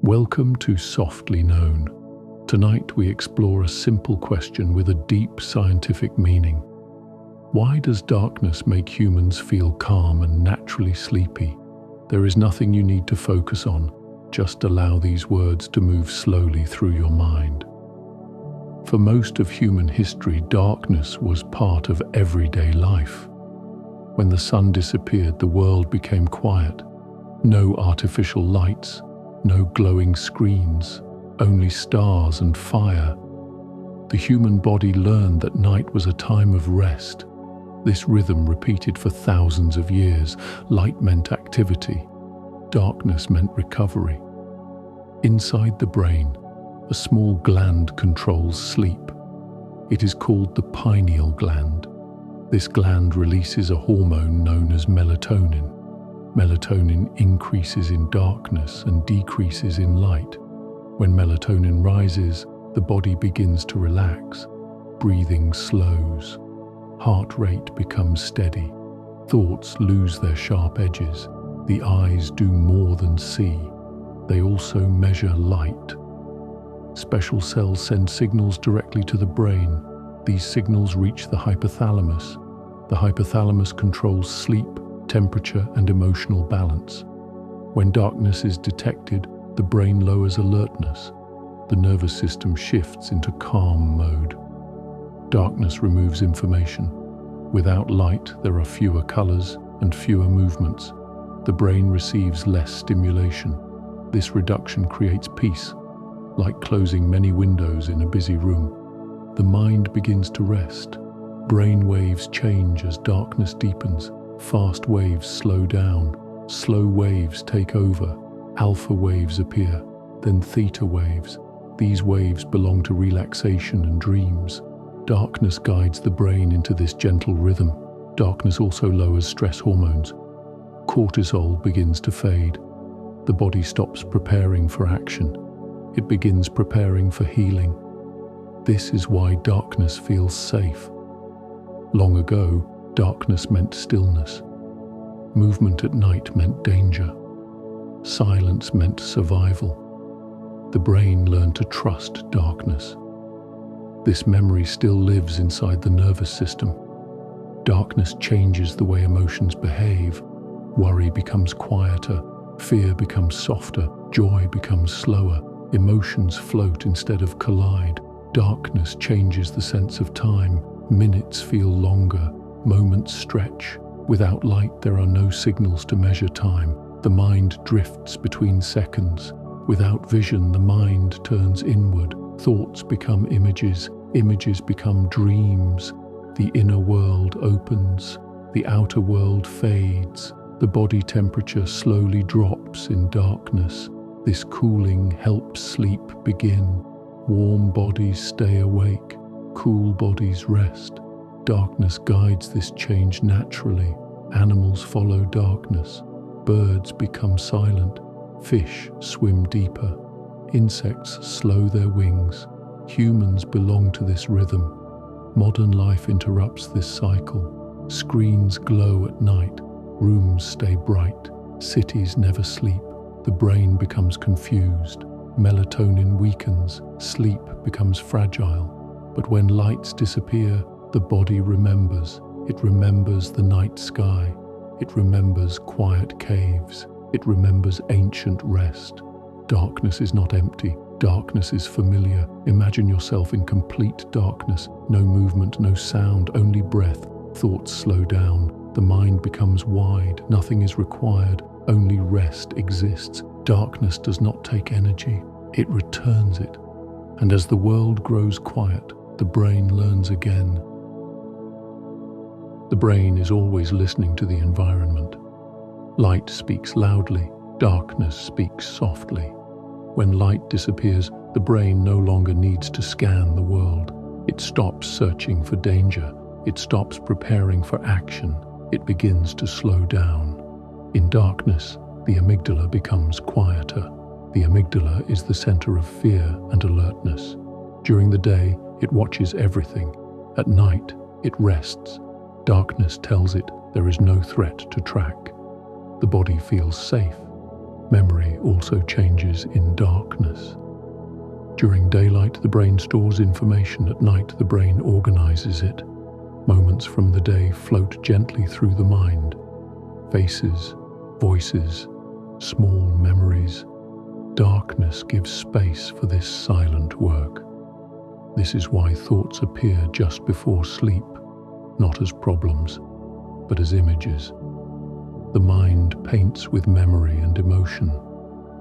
Welcome to SoftlyKnown. Tonight we explore a simple question with a deep scientific meaning. Why does darkness make humans feel calm and naturally sleepy? There is nothing you need to focus on. Just allow these words to move slowly through your mind. For most of human history, darkness was part of everyday life. When the sun disappeared, the world became quiet. No artificial lights, no glowing screens, only stars and fire. The human body learned that night was a time of rest. This rhythm repeated for thousands of years. Light meant activity, darkness meant recovery. Inside the brain, a small gland controls sleep. It is called the pineal gland. This gland releases a hormone known as melatonin. Melatonin increases in darkness and decreases in light. When melatonin rises, the body begins to relax. Breathing slows. Heart rate becomes steady. Thoughts lose their sharp edges. The eyes do more than see. They also measure light. Special cells send signals directly to the brain. These signals reach the hypothalamus. The hypothalamus controls sleep, temperature, and emotional balance. When darkness is detected, the brain lowers alertness. The nervous system shifts into calm mode. Darkness removes information. Without light, there are fewer colors and fewer movements. The brain receives less stimulation. This reduction creates peace, like closing many windows in a busy room. The mind begins to rest. Brain waves change as darkness deepens. Fast waves slow down. Slow waves take over. Alpha waves appear, then theta waves. These waves belong to relaxation and dreams. Darkness guides the brain into this gentle rhythm. Darkness also lowers stress hormones. Cortisol begins to fade. The body stops preparing for action. It begins preparing for healing. This is why darkness feels safe. Long ago, darkness meant stillness. Movement at night meant danger. Silence meant survival. The brain learned to trust darkness. This memory still lives inside the nervous system. Darkness changes the way emotions behave. Worry becomes quieter. Fear becomes softer. Joy becomes slower. Emotions float instead of collide. Darkness changes the sense of time. Minutes feel longer. Moments stretch. Without light, there are no signals to measure time. The mind drifts between seconds. Without vision, the mind turns inward. Thoughts become images. Images become dreams. The inner world opens. The outer world fades. The body temperature slowly drops in darkness. This cooling helps sleep begin. Warm bodies stay awake. Cool bodies rest. Darkness guides this change naturally. Animals follow darkness. Birds become silent. Fish swim deeper. Insects slow their wings. Humans belong to this rhythm. Modern life interrupts this cycle. Screens glow at night. Rooms stay bright. Cities never sleep. The brain becomes confused. Melatonin weakens. Sleep becomes fragile. But when lights disappear, the body remembers. It remembers the night sky. It remembers quiet caves. It remembers ancient rest. Darkness is not empty. Darkness is familiar. Imagine yourself in complete darkness. No movement, no sound, only breath. Thoughts slow down. The mind becomes wide. Nothing is required. Only rest exists. Darkness does not take energy. It returns it. And as the world grows quiet, the brain learns again. The brain is always listening to the environment. Light speaks loudly. Darkness speaks softly. When light disappears, the brain no longer needs to scan the world. It stops searching for danger. It stops preparing for action. It begins to slow down. In darkness, the amygdala becomes quieter. The amygdala is the center of fear and alertness. During the day, it watches everything. At night, it rests. Darkness tells it there is no threat to track. The body feels safe. Memory also changes in darkness. During daylight, the brain stores information. At night, the brain organizes it. Moments from the day float gently through the mind. Faces, voices, small memories. Darkness gives space for this silent work. This is why thoughts appear just before sleep, not as problems, but as images. The mind paints with memory and emotion.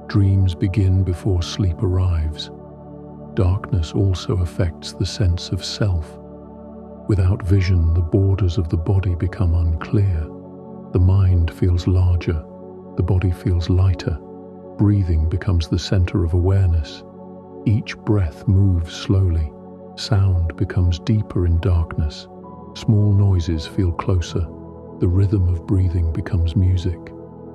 Dreams begin before sleep arrives. Darkness also affects the sense of self. Without vision, the borders of the body become unclear. The mind feels larger, the body feels lighter. Breathing becomes the center of awareness. Each breath moves slowly. Sound becomes deeper in darkness. Small noises feel closer. The rhythm of breathing becomes music.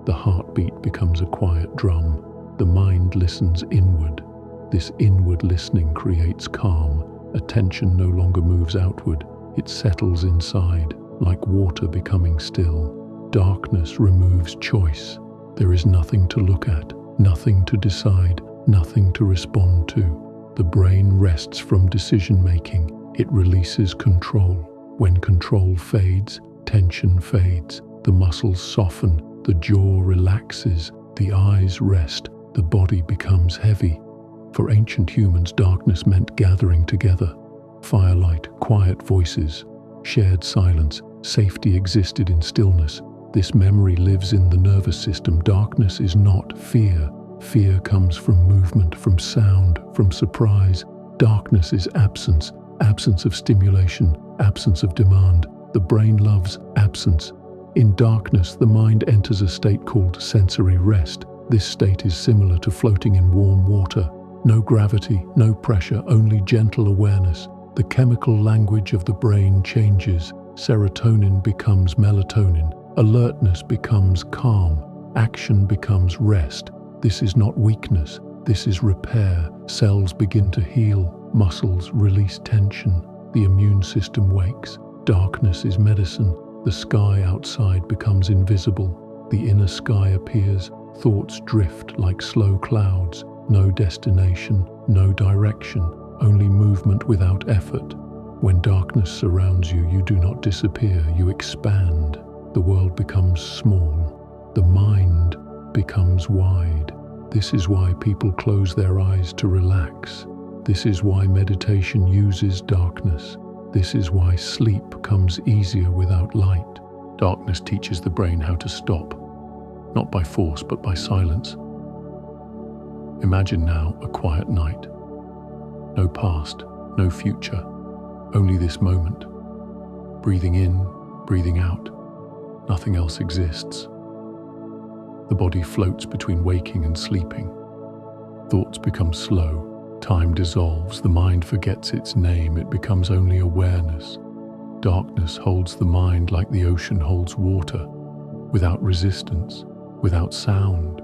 The heartbeat becomes a quiet drum. The mind listens inward. This inward listening creates calm. Attention no longer moves outward. It settles inside, like water becoming still. Darkness removes choice. There is nothing to look at, nothing to decide, nothing to respond to. The brain rests from decision-making. It releases control. When control fades, tension fades. The muscles soften, the jaw relaxes, the eyes rest, the body becomes heavy. For ancient humans, darkness meant gathering together. Firelight, quiet voices, shared silence, safety existed in stillness. This memory lives in the nervous system. Darkness is not fear. Fear comes from movement, from sound, from surprise. Darkness is absence, absence of stimulation, absence of demand. The brain loves absence. In darkness, the mind enters a state called sensory rest. This state is similar to floating in warm water. No gravity, no pressure, only gentle awareness. The chemical language of the brain changes. Serotonin becomes melatonin. Alertness becomes calm. Action becomes rest. This is not weakness. This is repair. Cells begin to heal. Muscles release tension. The immune system wakes. Darkness is medicine. The sky outside becomes invisible. The inner sky appears. Thoughts drift like slow clouds. No destination, no direction, only movement without effort. When darkness surrounds you, you do not disappear, you expand. The world becomes small. The mind becomes wide. This is why people close their eyes to relax. This is why meditation uses darkness. This is why sleep comes easier without light. Darkness teaches the brain how to stop, not by force, but by silence. Imagine now a quiet night. No past, no future, only this moment. Breathing in, breathing out. Nothing else exists. The body floats between waking and sleeping. Thoughts become slow. Time dissolves. The mind forgets its name. It becomes only awareness. Darkness holds the mind like the ocean holds water, without resistance, without sound.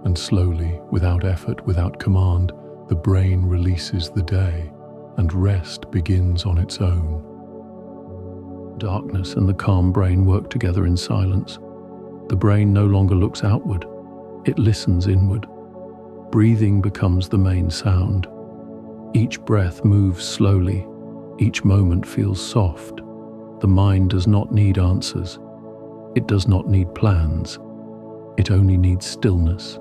And slowly, without effort, without command, the brain releases the day, and rest begins on its own. Darkness and the calm brain work together in silence. The brain no longer looks outward, it listens inward. Breathing becomes the main sound. Each breath moves slowly, each moment feels soft. The mind does not need answers. It does not need plans. It only needs stillness.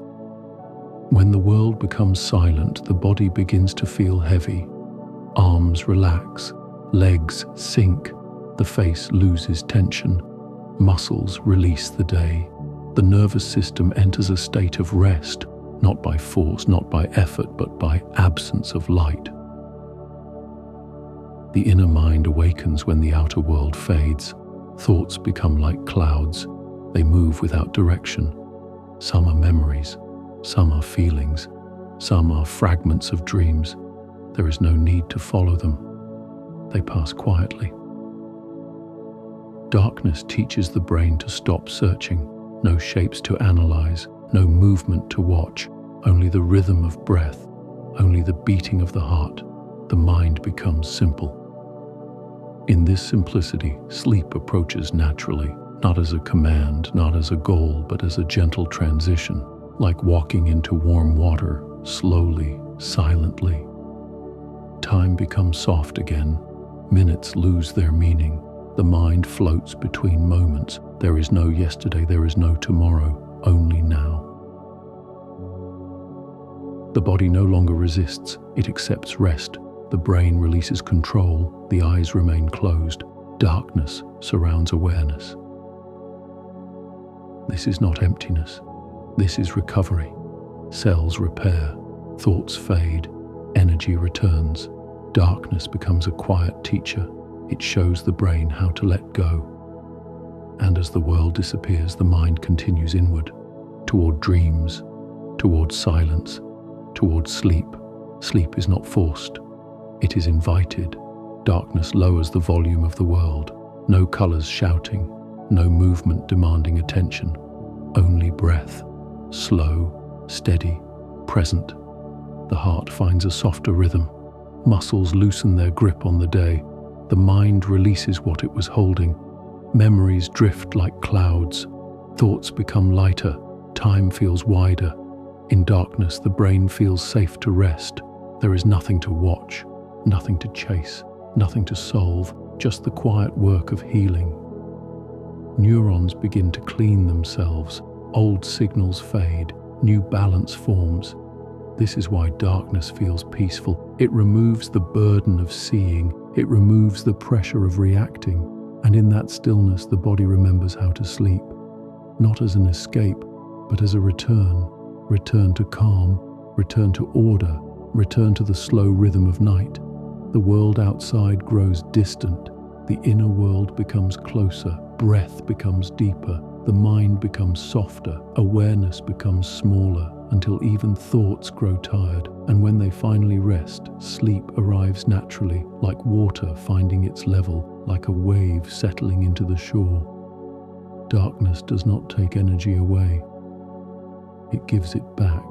When the world becomes silent, the body begins to feel heavy. Arms relax, legs sink, the face loses tension, muscles release the day. The nervous system enters a state of rest, not by force, not by effort, but by absence of light. The inner mind awakens when the outer world fades. Thoughts become like clouds. They move without direction. Some are memories. Some are feelings, some are fragments of dreams. There is no need to follow them. They pass quietly. Darkness teaches the brain to stop searching. No shapes to analyze, no movement to watch, only the rhythm of breath, only the beating of the heart. The mind becomes simple. In this simplicity, sleep approaches naturally, not as a command, not as a goal, but as a gentle transition. like walking into warm water, slowly, silently. Time becomes soft again. Minutes lose their meaning. The mind floats between moments. There is no yesterday, there is no tomorrow, only now. The body no longer resists, it accepts rest. The brain releases control, the eyes remain closed. Darkness surrounds awareness. This is not emptiness. This is recovery. Cells repair, thoughts fade, energy returns. Darkness becomes a quiet teacher. It shows the brain how to let go. And as the world disappears, the mind continues inward, toward dreams, toward silence, toward sleep. Sleep is not forced. It is invited. Darkness lowers the volume of the world. No colors shouting, no movement demanding attention. Only breath, slow, steady, present. The heart finds a softer rhythm. Muscles loosen their grip on the day. The mind releases what it was holding. Memories drift like clouds. Thoughts become lighter. Time feels wider. In darkness, the brain feels safe to rest. There is nothing to watch, nothing to chase, nothing to solve, just the quiet work of healing. Neurons begin to clean themselves. Old signals fade. New balance forms. This is why darkness feels peaceful. It removes the burden of seeing. It removes the pressure of reacting. And in that stillness, the body remembers how to sleep. Not as an escape, but as a return. Return to calm, return to order, return to the slow rhythm of night. The world outside grows distant. The inner world becomes closer. Breath becomes deeper. The mind becomes softer. Awareness becomes smaller, until even thoughts grow tired. And when they finally rest, sleep arrives naturally, like water finding its level, like a wave settling into the shore. Darkness does not take energy away. It gives it back.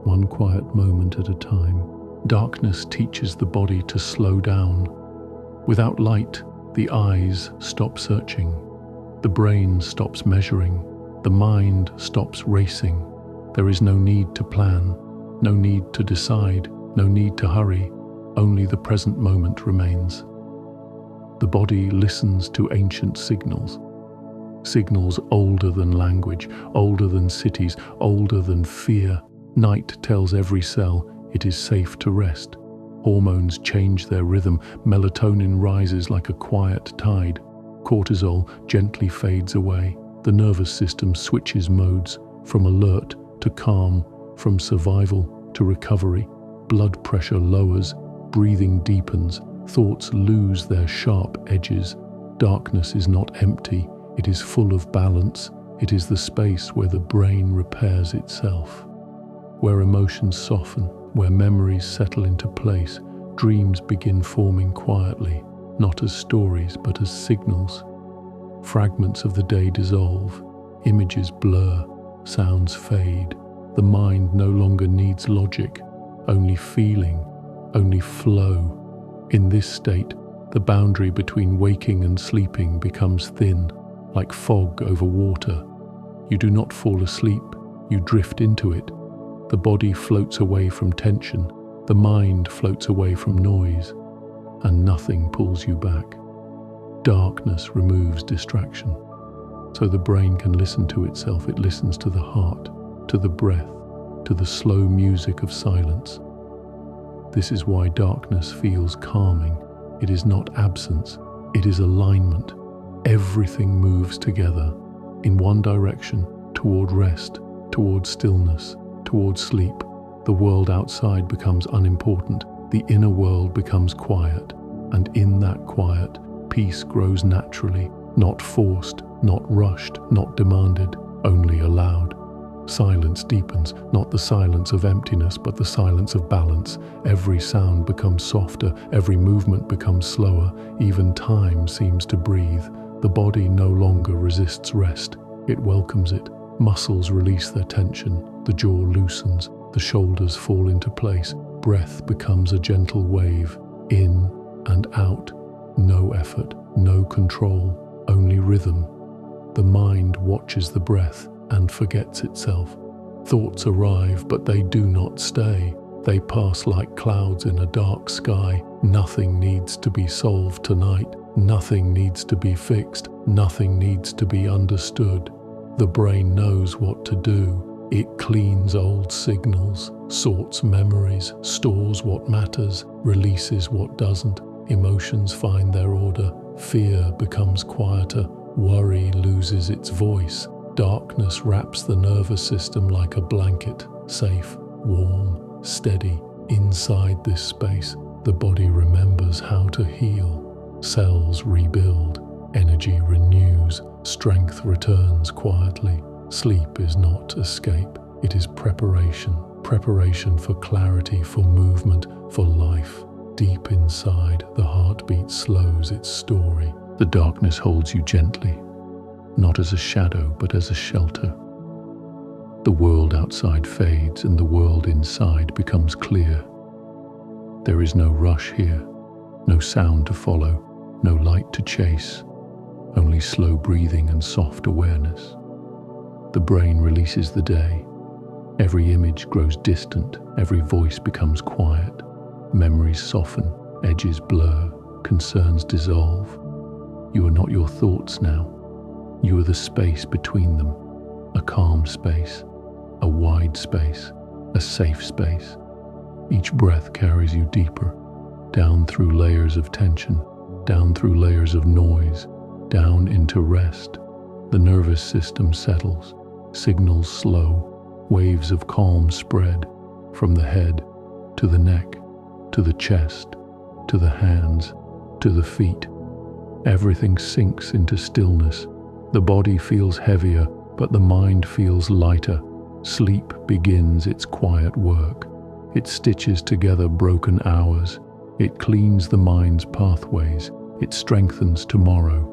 One quiet moment at a time. Darkness teaches the body to slow down. Without light, the eyes stop searching. The brain stops measuring. The mind stops racing. There is no need to plan, no need to decide, no need to hurry. Only the present moment remains. The body listens to ancient signals. Signals older than language, older than cities, older than fear. Night tells every cell it is safe to rest. Hormones change their rhythm. Melatonin rises like a quiet tide. Cortisol gently fades away. The nervous system switches modes from alert to calm, from survival to recovery. Blood pressure lowers, breathing deepens, thoughts lose their sharp edges. Darkness is not empty, it is full of balance. It is the space where the brain repairs itself, where emotions soften, where memories settle into place. Dreams begin forming quietly, not as stories but as signals. Fragments of the day dissolve, images blur, sounds fade. The mind no longer needs logic, only feeling, only flow. In this state, the boundary between waking and sleeping becomes thin, like fog over water. You do not fall asleep, you drift into it. The body floats away from tension, the mind floats away from noise, and nothing pulls you back. Darkness removes distraction, so the brain can listen to itself. It listens to the heart, to the breath, to the slow music of silence. This is why darkness feels calming. It is not absence, it is alignment. Everything moves together, in one direction, toward rest, toward stillness, toward sleep. The world outside becomes unimportant. The inner world becomes quiet, and in that quiet, peace grows naturally, not forced, not rushed, not demanded, only allowed. Silence deepens, not the silence of emptiness, but the silence of balance. Every sound becomes softer, every movement becomes slower, even time seems to breathe. The body no longer resists rest, it welcomes it. Muscles release their tension, the jaw loosens, the shoulders fall into place. Breath becomes a gentle wave, in and out. No effort, no control, only rhythm. The mind watches the breath and forgets itself. Thoughts arrive, but they do not stay. They pass like clouds in a dark sky. Nothing needs to be solved tonight. Nothing needs to be fixed. Nothing needs to be understood. The brain knows what to do. It cleans old signals, sorts memories, stores what matters, releases what doesn't. Emotions find their order. Fear becomes quieter. Worry loses its voice. Darkness wraps the nervous system like a blanket, safe, warm, steady. Inside this space, the body remembers how to heal. Cells rebuild, energy renews, strength returns quietly. Sleep is not escape, it is preparation. Preparation for clarity, for movement, for life. Deep inside, the heartbeat slows its story. The darkness holds you gently, not as a shadow, but as a shelter. The world outside fades and the world inside becomes clear. There is no rush here, no sound to follow, no light to chase, only slow breathing and soft awareness. The brain releases the day. Every image grows distant, every voice becomes quiet. Memories soften, edges blur, concerns dissolve. You are not your thoughts now. You are the space between them, a calm space, a wide space, a safe space. Each breath carries you deeper, down through layers of tension, down through layers of noise, down into rest. The nervous system settles, signals slow, waves of calm spread from the head to the neck, to the chest, to the hands, to the feet. Everything sinks into stillness. The body feels heavier, but the mind feels lighter. Sleep begins its quiet work. It stitches together broken hours. It cleans the mind's pathways. It strengthens tomorrow.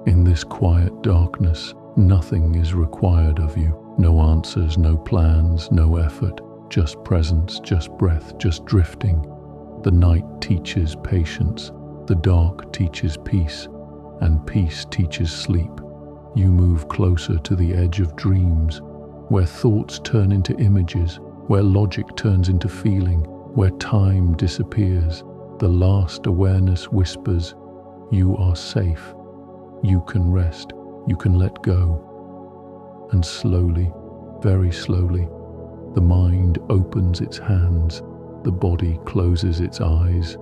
In this quiet darkness, nothing is required of you. No answers, no plans, no effort. Just presence, just breath, just drifting. The night teaches patience. The dark teaches peace. And peace teaches sleep. You move closer to the edge of dreams, where thoughts turn into images, where logic turns into feeling, where time disappears. The last awareness whispers, you are safe. You can rest. You can let go. And slowly, very slowly, the mind opens its hands, the body closes its eyes,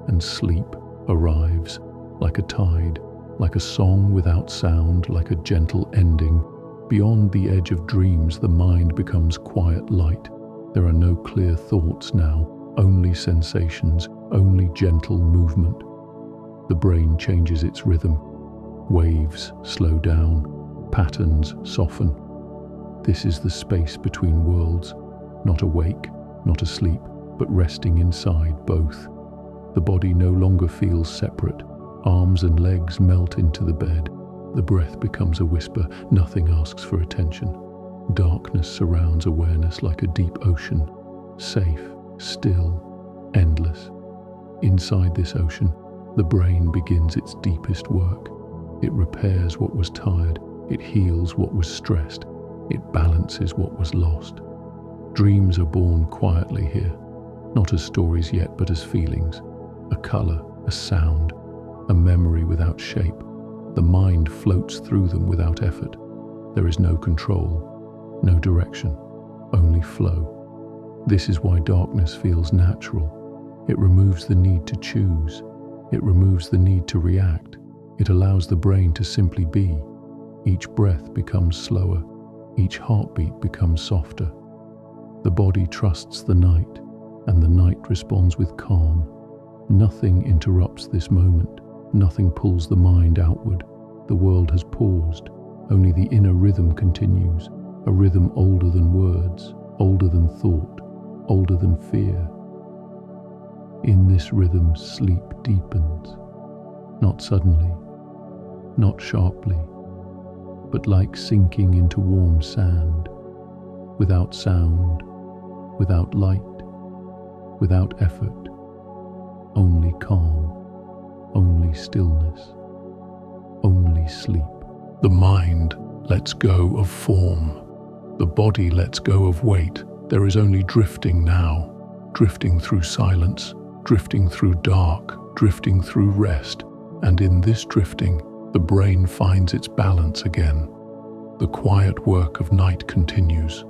and sleep arrives like a tide, like a song without sound, like a gentle ending. Beyond the edge of dreams, the mind becomes quiet light. There are no clear thoughts now, only sensations, only gentle movement. The brain changes its rhythm. Waves slow down, patterns soften. This is the space between worlds, not awake, not asleep, but resting inside both. The body no longer feels separate. Arms and legs melt into the bed. The breath becomes a whisper. Nothing asks for attention. Darkness surrounds awareness like a deep ocean. Safe, still, endless. Inside this ocean, the brain begins its deepest work. It repairs what was tired. It heals what was stressed. It balances what was lost. Dreams are born quietly here, not as stories yet, but as feelings. A color, a sound, a memory without shape. The mind floats through them without effort. There is no control, no direction, only flow. This is why darkness feels natural. It removes the need to choose. It removes the need to react. It allows the brain to simply be. Each breath becomes slower. Each heartbeat becomes softer. The body trusts the night, and the night responds with calm. Nothing interrupts this moment. Nothing pulls the mind outward. The world has paused. Only the inner rhythm continues, a rhythm older than words, older than thought, older than fear. In this rhythm, sleep deepens, not suddenly, not sharply, but like sinking into warm sand, without sound, without light, without effort, only calm, only stillness, only sleep. The mind lets go of form. The body lets go of weight. There is only drifting now, drifting through silence, drifting through dark, drifting through rest. And in this drifting, the brain finds its balance again. The quiet work of night continues.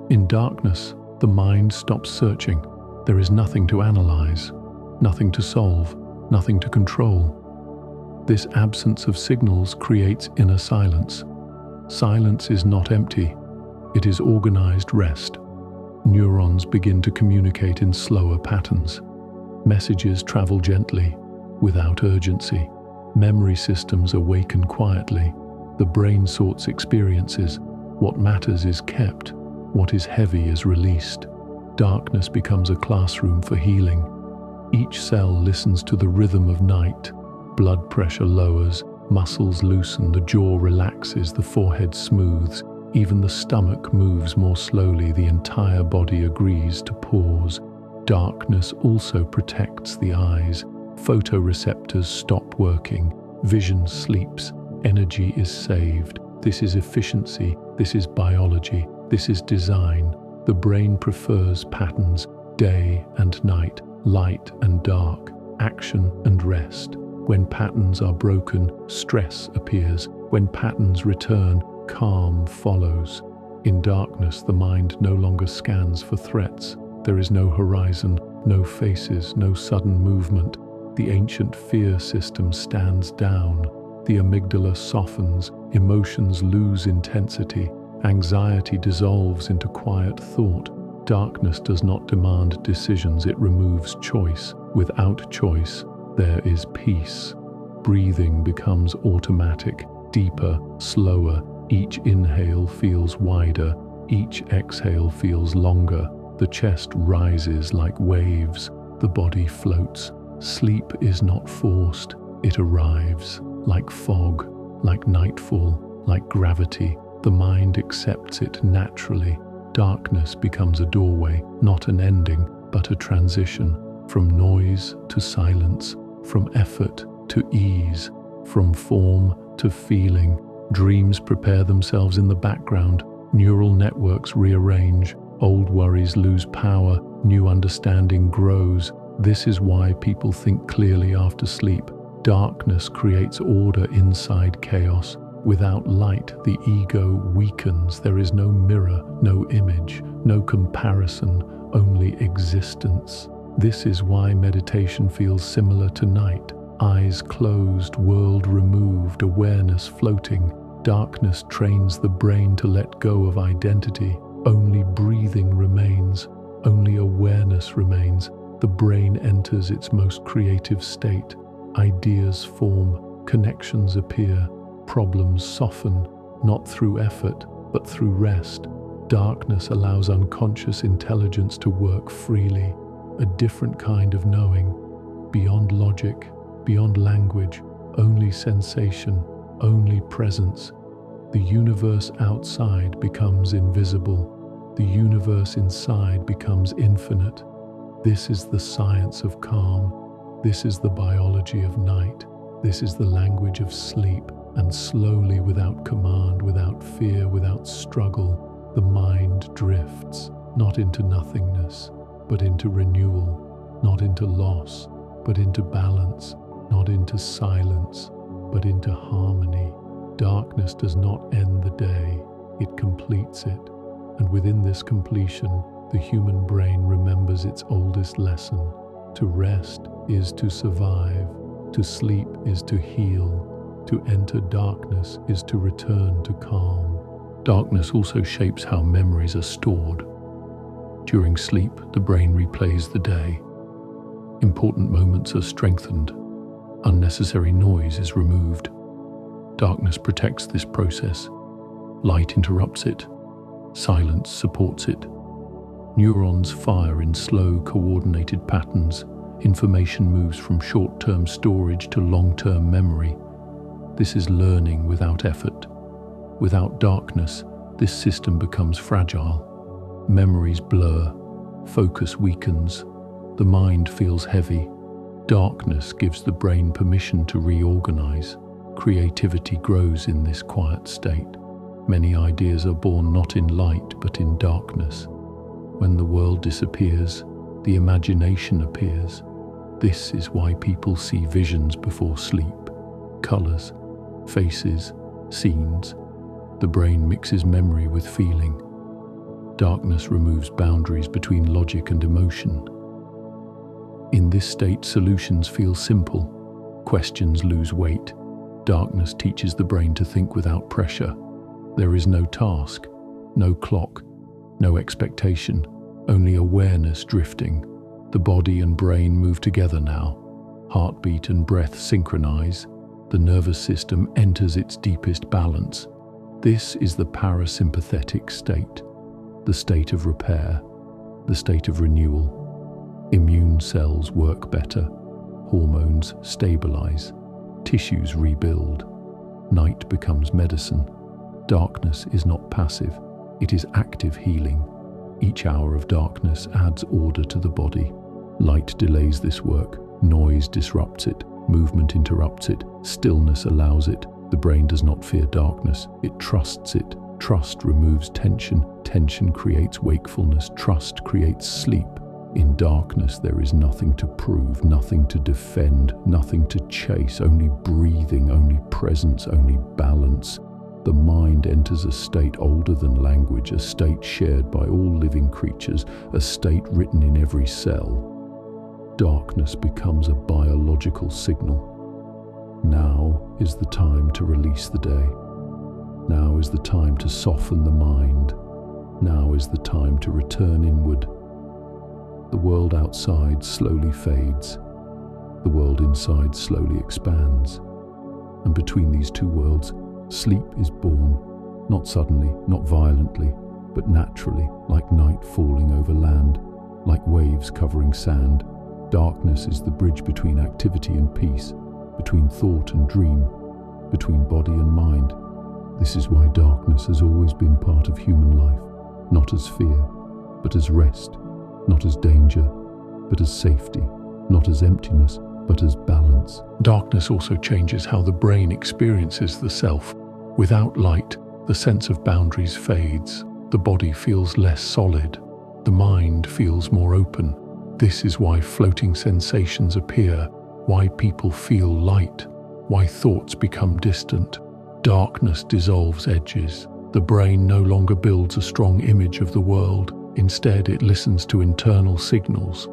In darkness, the mind stops searching. There is nothing to analyze, nothing to solve, nothing to control. This absence of signals creates inner silence. Silence is not empty. It is organized rest. Neurons begin to communicate in slower patterns. Messages travel gently, without urgency. Memory systems awaken quietly. The brain sorts experiences. What matters is kept. What is heavy is released. Darkness becomes a classroom for healing. Each cell listens to the rhythm of night. Blood pressure lowers, muscles loosen, the jaw relaxes, the forehead smooths. Even the stomach moves more slowly. The entire body agrees to pause. Darkness also protects the eyes. Photoreceptors stop working. Vision sleeps. Energy is saved. This is efficiency. This is biology. This is design. The brain prefers patterns, day and night, light and dark, action and rest. When patterns are broken, stress appears. When patterns return, calm follows. In darkness, the mind no longer scans for threats. There is no horizon, no faces, no sudden movement. The ancient fear system stands down. The amygdala softens, emotions lose intensity. Anxiety dissolves into quiet thought. Darkness does not demand decisions, it removes choice. Without choice, there is peace. Breathing becomes automatic, deeper, slower. Each inhale feels wider, each exhale feels longer. The chest rises like waves, the body floats. Sleep is not forced, it arrives. Like fog, like nightfall, like gravity. The mind accepts it naturally. Darkness becomes a doorway, not an ending, but a transition. From noise to silence, from effort to ease, from form to feeling. Dreams prepare themselves in the background. Neural networks rearrange. Old worries lose power. New understanding grows. This is why people think clearly after sleep. Darkness creates order inside chaos. Without light, the ego weakens. There is no mirror, no image, no comparison, only existence. This is why meditation feels similar to night. Eyes closed, world removed, awareness floating. Darkness trains the brain to let go of identity. Only breathing remains, only awareness remains. The brain enters its most creative state. Ideas form, connections appear. Problems soften, not through effort, but through rest. Darkness allows unconscious intelligence to work freely, a different kind of knowing, beyond logic, beyond language, only sensation, only presence. The universe outside becomes invisible. The universe inside becomes infinite. This is the science of calm. This is the biology of night. This is the language of sleep. And slowly, without command, without fear, without struggle, the mind drifts, not into nothingness, but into renewal, not into loss, but into balance, not into silence, but into harmony. Darkness does not end the day, it completes it. And within this completion, the human brain remembers its oldest lesson. To rest is to survive, to sleep is to heal. To enter darkness is to return to calm. Darkness also shapes how memories are stored. During sleep, the brain replays the day. Important moments are strengthened. Unnecessary noise is removed. Darkness protects this process. Light interrupts it. Silence supports it. Neurons fire in slow, coordinated patterns. Information moves from short-term storage to long-term memory. This is learning without effort. Without darkness, this system becomes fragile. Memories blur, focus weakens, the mind feels heavy. Darkness gives the brain permission to reorganize. Creativity grows in this quiet state. Many ideas are born not in light but in darkness. When the world disappears, the imagination appears. This is why people see visions before sleep. Colors, faces, scenes. The brain mixes memory with feeling. Darkness removes boundaries between logic and emotion. In this state, solutions feel simple. Questions lose weight. Darkness teaches the brain to think without pressure. There is no task, no clock, no expectation, only awareness drifting. The body and brain move together now. Heartbeat and breath synchronize. The nervous system enters its deepest balance. This is the parasympathetic state, the state of repair, the state of renewal. Immune cells work better. Hormones stabilize. Tissues rebuild. Night becomes medicine. Darkness is not passive, it is active healing. Each hour of darkness adds order to the body. Light delays this work, noise disrupts it, movement interrupts it, stillness allows it. The brain does not fear darkness, it trusts it. Trust removes tension, tension creates wakefulness, trust creates sleep. In darkness there is nothing to prove, nothing to defend, nothing to chase, only breathing, only presence, only balance. The mind enters a state older than language, a state shared by all living creatures, a state written in every cell. Darkness becomes a biological signal. Now is the time to release the day. Now is the time to soften the mind. Now is the time to return inward. The world outside slowly fades. The world inside slowly expands. And between these two worlds, sleep is born, not suddenly, not violently, but naturally, like night falling over land, like waves covering sand. Darkness is the bridge between activity and peace, between thought and dream, between body and mind. This is why darkness has always been part of human life, not as fear, but as rest, not as danger, but as safety, not as emptiness, but as balance. Darkness also changes how the brain experiences the self. Without light, the sense of boundaries fades. The body feels less solid. The mind feels more open. This is why floating sensations appear, why people feel light, why thoughts become distant. Darkness dissolves edges. The brain no longer builds a strong image of the world. Instead, it listens to internal signals: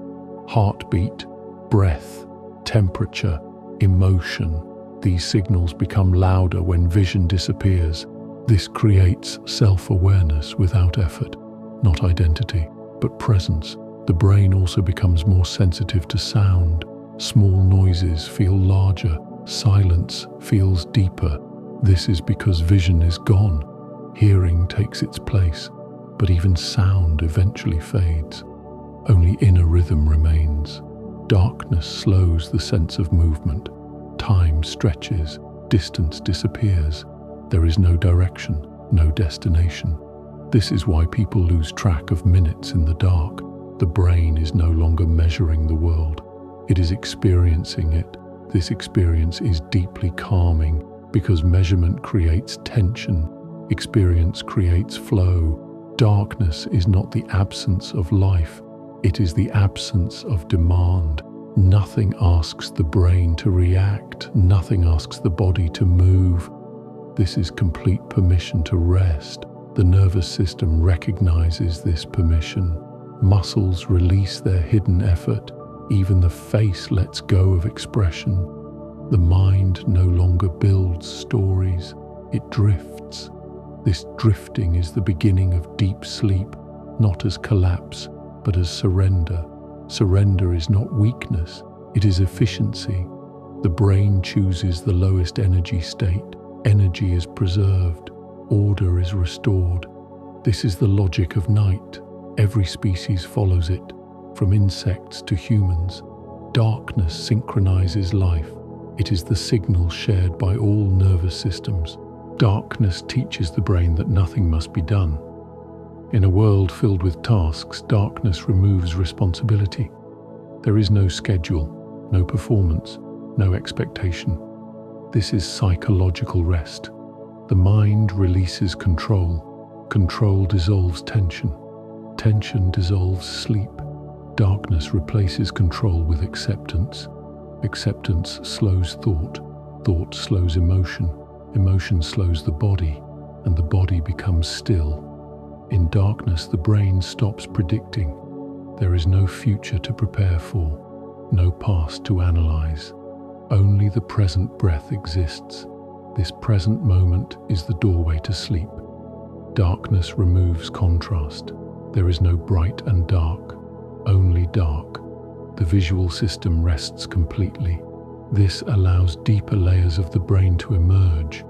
heartbeat, breath, temperature, emotion. These signals become louder when vision disappears. This creates self-awareness without effort, not identity, but presence. The brain also becomes more sensitive to sound. Small noises feel larger, silence feels deeper. This is because vision is gone. Hearing takes its place, but even sound eventually fades. Only inner rhythm remains. Darkness slows the sense of movement. Time stretches, distance disappears. There is no direction, no destination. This is why people lose track of minutes in the dark. The brain is no longer measuring the world. It is experiencing it. This experience is deeply calming because measurement creates tension. Experience creates flow. Darkness is not the absence of life. It is the absence of demand. Nothing asks the brain to react. Nothing asks the body to move. This is complete permission to rest. The nervous system recognizes this permission. Muscles release their hidden effort. Even the face lets go of expression. The mind no longer builds stories. It drifts. This drifting is the beginning of deep sleep, not as collapse, but as surrender. Surrender is not weakness, it is efficiency. The brain chooses the lowest energy state. Energy is preserved. Order is restored. This is the logic of night. Every species follows it, from insects to humans. Darkness synchronizes life. It is the signal shared by all nervous systems. Darkness teaches the brain that nothing must be done. In a world filled with tasks, darkness removes responsibility. There is no schedule, no performance, no expectation. This is psychological rest. The mind releases control. Control dissolves tension. Tension dissolves sleep. Darkness replaces control with acceptance. Acceptance slows thought. Thought slows emotion. Emotion slows the body, and the body becomes still. In darkness, the brain stops predicting. There is no future to prepare for, no past to analyze. Only the present breath exists. This present moment is the doorway to sleep. Darkness removes contrast. There is no bright and dark, only dark. The visual system rests completely. This allows deeper layers of the brain to emerge.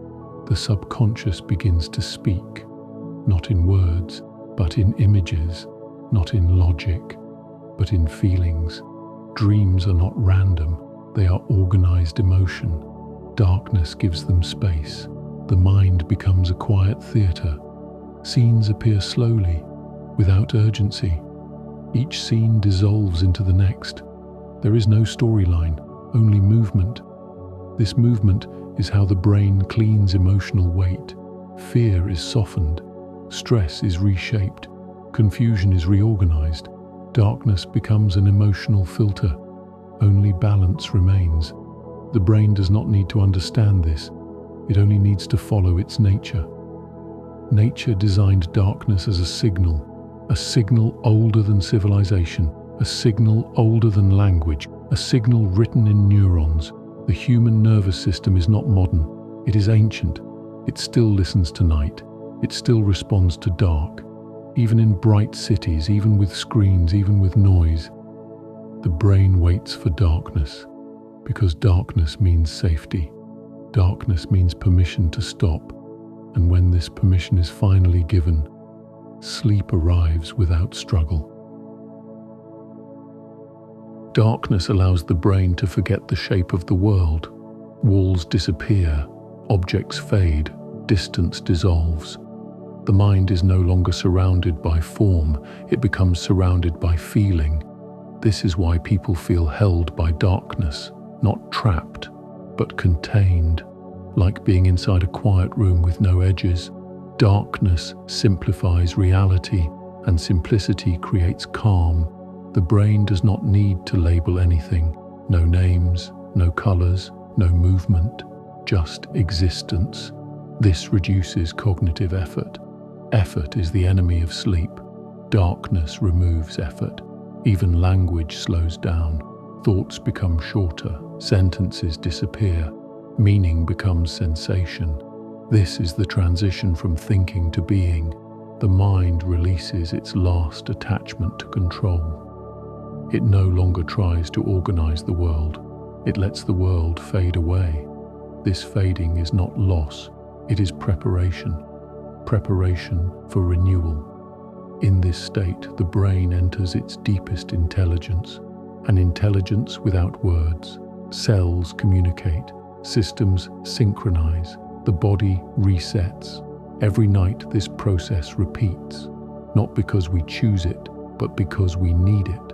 The subconscious begins to speak, not in words, but in images, not in logic, but in feelings. Dreams are not random, they are organized emotion. Darkness gives them space. The mind becomes a quiet theater. Scenes appear slowly, without urgency. Each scene dissolves into the next. There is no storyline, only movement. This movement is how the brain cleans emotional weight. Fear is softened. Stress is reshaped. Confusion is reorganized. Darkness becomes an emotional filter. Only balance remains. The brain does not need to understand this. It only needs to follow its nature. Nature designed darkness as a signal older than civilization, a signal older than language, a signal written in neurons. The human nervous system is not modern. It is ancient. It still listens to night. It still responds to dark. Even in bright cities, even with screens, even with noise, the brain waits for darkness, because darkness means safety. Darkness means permission to stop. And when this permission is finally given, sleep arrives without struggle. Darkness allows the brain to forget the shape of the world. Walls disappear, objects fade, distance dissolves. The mind is no longer surrounded by form, it becomes surrounded by feeling. This is why people feel held by darkness, not trapped, but contained, like being inside a quiet room with no edges. Darkness simplifies reality, and simplicity creates calm. The brain does not need to label anything. No names, no colors, no movement, just existence. This reduces cognitive effort. Effort is the enemy of sleep. Darkness removes effort. Even language slows down. Thoughts become shorter. Sentences disappear. Meaning becomes sensation. This is the transition from thinking to being. The mind releases its last attachment to control. It no longer tries to organize the world. It lets the world fade away. This fading is not loss, it is preparation. Preparation for renewal. In this state, the brain enters its deepest intelligence, an intelligence without words. Cells communicate, systems synchronize, the body resets. Every night this process repeats, not because we choose it, but because we need it.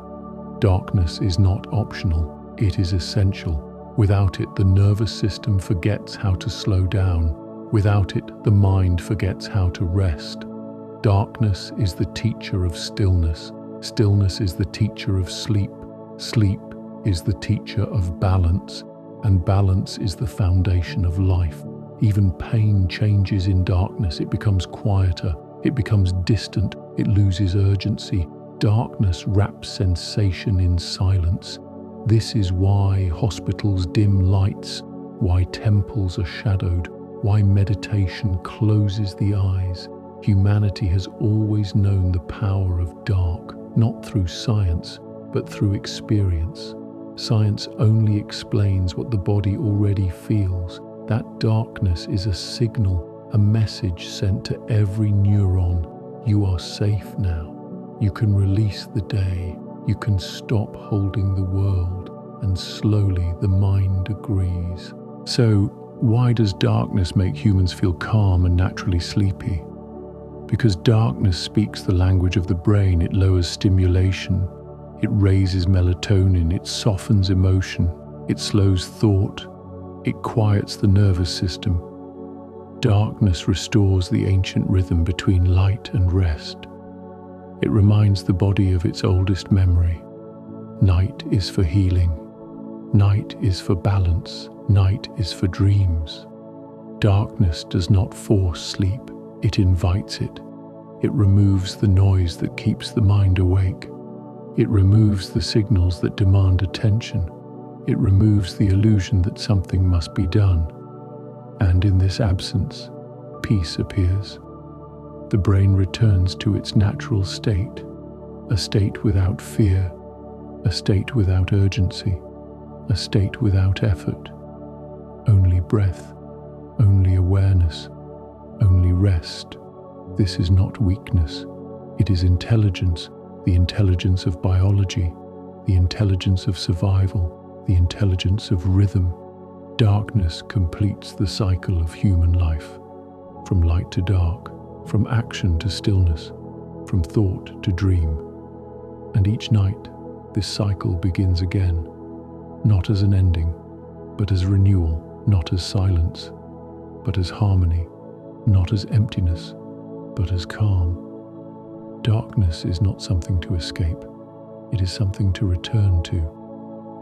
Darkness is not optional, it is essential. Without it, the nervous system forgets how to slow down. Without it, the mind forgets how to rest. Darkness is the teacher of stillness. Stillness is the teacher of sleep. Sleep is the teacher of balance, and balance is the foundation of life. Even pain changes in darkness. It becomes quieter, it becomes distant, it loses urgency. Darkness wraps sensation in silence. This is why hospitals dim lights, why temples are shadowed, why meditation closes the eyes. Humanity has always known the power of dark, not through science, but through experience. Science only explains what the body already feels. That darkness is a signal, a message sent to every neuron. You are safe now. You can release the day. You can stop holding the world. And slowly the mind agrees. So, why does darkness make humans feel calm and naturally sleepy? Because darkness speaks the language of the brain. It lowers stimulation. It raises melatonin. It softens emotion. It slows thought. It quiets the nervous system. Darkness restores the ancient rhythm between light and rest. It reminds the body of its oldest memory. Night is for healing. Night is for balance. Night is for dreams. Darkness does not force sleep, it invites it. It removes the noise that keeps the mind awake. It removes the signals that demand attention. It removes the illusion that something must be done. And in this absence, peace appears. The brain returns to its natural state, a state without fear, a state without urgency, a state without effort. Only breath, only awareness, only rest. This is not weakness. It is intelligence, the intelligence of biology, the intelligence of survival, the intelligence of rhythm. Darkness completes the cycle of human life, from light to dark, from action to stillness, from thought to dream. And each night, this cycle begins again, not as an ending, but as renewal, not as silence, but as harmony, not as emptiness, but as calm. Darkness is not something to escape, it is something to return to.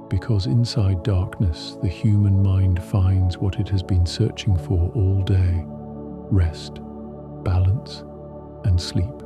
Because inside darkness, the human mind finds what it has been searching for all day: rest, balance, and sleep.